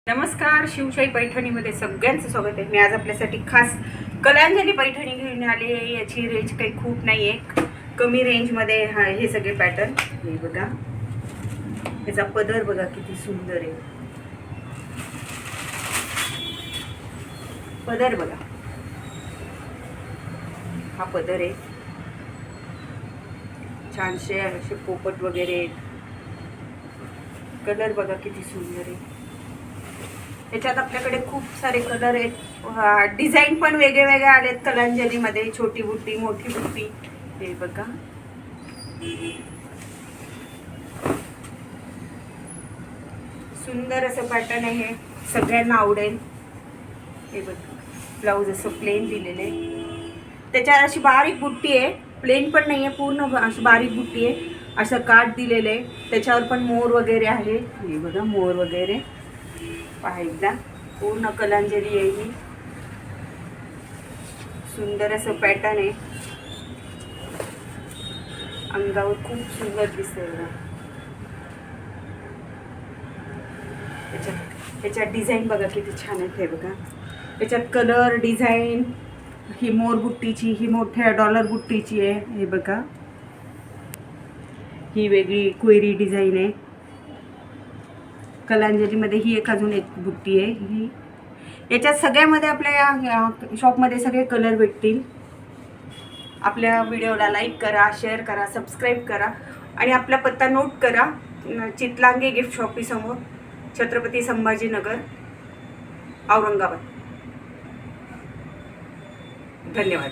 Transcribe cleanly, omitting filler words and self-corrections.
नमस्कार, शिवशाही पैठणीमध्ये सगळ्यांचं स्वागत आहे. मी आज आपल्यासाठी खास कलांजली पैठणी घेऊन आली आहे. याची रेंज काही खूप नाही आहे, कमी रेंजमध्ये हे सगळे पॅटर्न. हे बघा, याचा पदर बघा किती सुंदर आहे. पदर बघा, हा पदर आहे. छानसे असे पोपट वगैरे. कलर बघा किती सुंदर आहे. याच्यात आपल्याकडे खूप सारे कलर आहेत. डिझाईन पण वेगळे वेगळे आलेत कलांजलीमध्ये. छोटी बुट्टी, मोठी बुट्टी. हे बघा, सुंदर असं पॅटर्न आहे. हे सगळ्यांना आवडेल. हे बघा, ब्लाऊज असं प्लेन दिलेलं आहे. त्याच्यावर अशी बारीक बुट्टी आहे. प्लेन पण नाही आहे, पूर्ण अशी बारीक बुट्टी आहे. असं काठ दिलेलं आहे. त्याच्यावर पण मोर वगैरे आहे. हे बघा, मोर वगैरे पाहायला. पूर्ण कलांजली आहे ही. सुंदर असं पॅटर्न आहे. अंगावर खूप सुंदर दिसतंय बघा. त्याच्यात डिझाईन बघा किती छान आहेत. हे बघा, त्याच्यात कलर डिझाईन. ही मोर बुट्टीची, ही मोठ्या डॉलर बुट्टीची आहे. हे बघा, ही वेगळी कोयरी डिझाईन आहे. कलांजलीमध्ये ही एक अजून एक बुट्टी आहे. ही याच्यात सगळ्यामध्ये आपल्या या शॉपमध्ये सगळे कलर भेटतील. आपल्या व्हिडिओला लाईक करा, शेअर करा, सबस्क्राईब करा आणि आपला पत्ता नोट करा. चितलांगे गिफ्ट शॉपीसमोर, छत्रपती संभाजीनगर, औरंगाबाद. धन्यवाद.